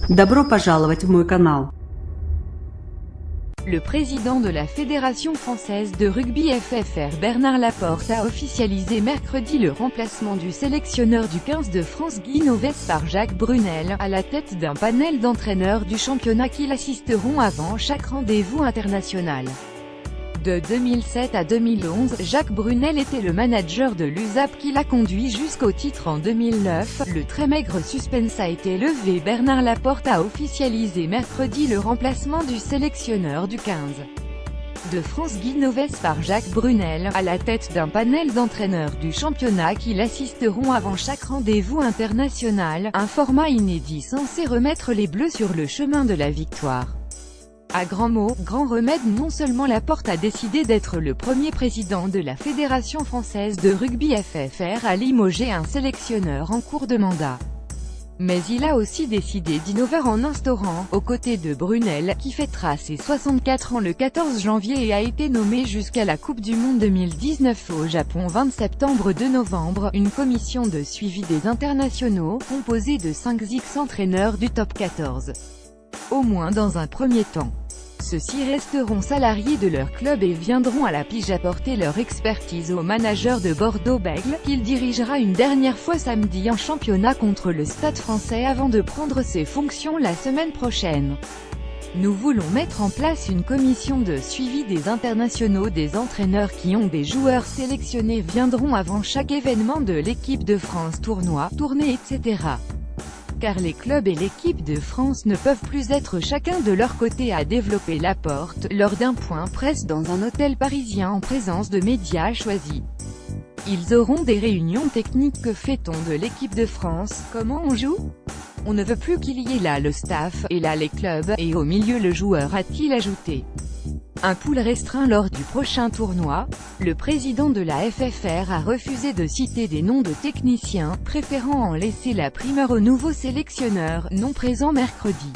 Добро пожаловать в мой канал. Le président de la Fédération française de rugby FFR Bernard Laporte a officialisé mercredi le remplacement du sélectionneur du 15 de France Guy Novès par Jacques Brunel, à la tête d'un panel d'entraîneurs du championnat qui l'assisteront avant chaque rendez-vous international. De 2007 à 2011, Jacques Brunel était le manager de l'USAP qui l'a conduit jusqu'au titre en 2009. Le très maigre suspense a été levé. Bernard Laporte a officialisé mercredi le remplacement du sélectionneur du 15 de France Guy Novès par Jacques Brunel, à la tête d'un panel d'entraîneurs du championnat qui l'assisteront avant chaque rendez-vous international, un format inédit censé remettre les Bleus sur le chemin de la victoire. À grands mots, grand remède, non seulement Laporte a décidé d'être le premier président de la Fédération française de rugby FFR à limoger un sélectionneur en cours de mandat, mais il a aussi décidé d'innover en instaurant, aux côtés de Brunel, qui fêtera ses 64 ans le 14 janvier et a été nommé jusqu'à la Coupe du Monde 2019 au Japon 20 septembre-2 novembre, une commission de suivi des internationaux, composée de 5 ex-entraîneurs du top 14. Au moins dans un premier temps. Ceux-ci resteront salariés de leur club et viendront à la pige apporter leur expertise au manager de Bordeaux-Bègles, qu'il dirigera une dernière fois samedi en championnat contre le Stade français avant de prendre ses fonctions la semaine prochaine. Nous voulons mettre en place une commission de suivi des internationaux. Des entraîneurs qui ont des joueurs sélectionnés viendront avant chaque événement de l'équipe de France, tournée, etc. Car les clubs et l'équipe de France ne peuvent plus être chacun de leur côté, à développer Laporte, lors d'un point presse dans un hôtel parisien en présence de médias choisis. Ils auront des réunions techniques. Que fait-on de l'équipe de France? Comment on joue? On ne veut plus qu'il y ait là le staff, et là les clubs, et au milieu le joueur, a-t-il ajouté. Un pool restreint lors du prochain tournoi. Le président de la FFR a refusé de citer des noms de techniciens, préférant en laisser la primeur au nouveau sélectionneur, non présent mercredi.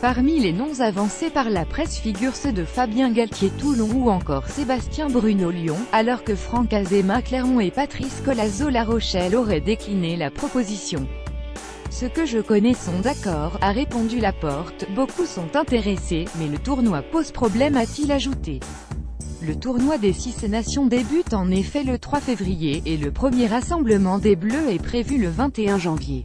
Parmi les noms avancés par la presse figurent ceux de Fabien Galtier Toulon ou encore Sébastien Bruno Lyon, alors que Franck Azéma Clermont et Patrice Collazo La Rochelle auraient décliné la proposition. Ceux que je connais sont d'accord, a répondu Laporte. Beaucoup sont intéressés, mais le tournoi pose problème, a-t-il ajouté. Le tournoi des 6 nations débute en effet le 3 février, et le premier rassemblement des Bleus est prévu le 21 janvier.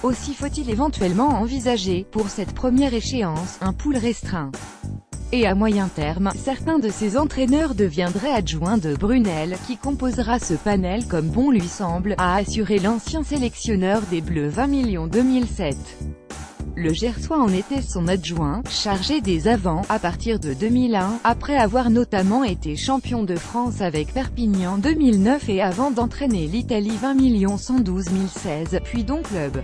Aussi faut-il éventuellement envisager, pour cette première échéance, un pool restreint. Et à moyen terme, certains de ces entraîneurs deviendraient adjoints de Brunel, qui composera ce panel comme bon lui semble, a assuré l'ancien sélectionneur des Bleus 20 millions 2007. Le Gersois en était son adjoint, chargé des avants, à partir de 2001, après avoir notamment été champion de France avec Perpignan 2009 et avant d'entraîner l'Italie 20 millions 112 016, puis donc club.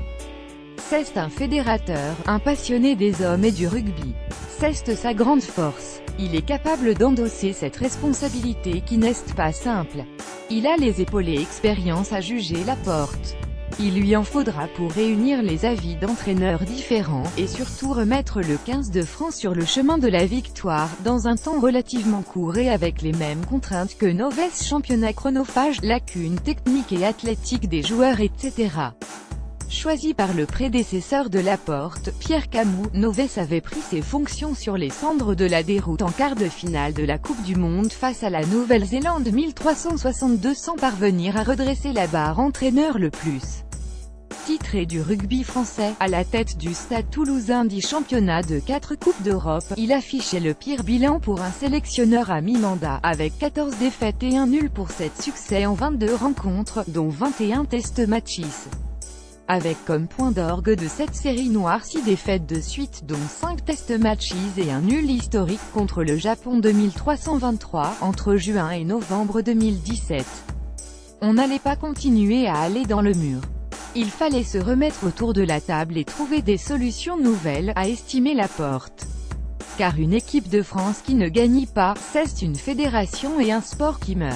C'est un fédérateur, un passionné des hommes et du rugby. C'est sa grande force. Il est capable d'endosser cette responsabilité qui n'est pas simple. Il a les épaules et expérience à juger Laporte. Il lui en faudra pour réunir les avis d'entraîneurs différents, et surtout remettre le 15 de France sur le chemin de la victoire, dans un temps relativement court et avec les mêmes contraintes que Novès, championnat chronophage, lacunes techniques et athlétiques des joueurs, etc. Choisi par le prédécesseur de Laporte, Pierre Camus, Novès avait pris ses fonctions sur les cendres de la déroute en quart de finale de la Coupe du Monde face à la Nouvelle-Zélande 1362 sans parvenir à redresser la barre entraîneur le plus titré du rugby français. À la tête du Stade Toulousain dit championnat de 4 Coupes d'Europe, il affichait le pire bilan pour un sélectionneur à mi-mandat, avec 14 défaites et un nul pour 7 succès en 22 rencontres, dont 21 test matches. Avec comme point d'orgue de cette série noire 6 défaites de suite, dont 5 test matches et un nul historique contre le Japon 2323, entre juin et novembre 2017. On n'allait pas continuer à aller dans le mur. Il fallait se remettre autour de la table et trouver des solutions nouvelles, a estimé Laporte. Car une équipe de France qui ne gagne pas, c'est une fédération et un sport qui meurt.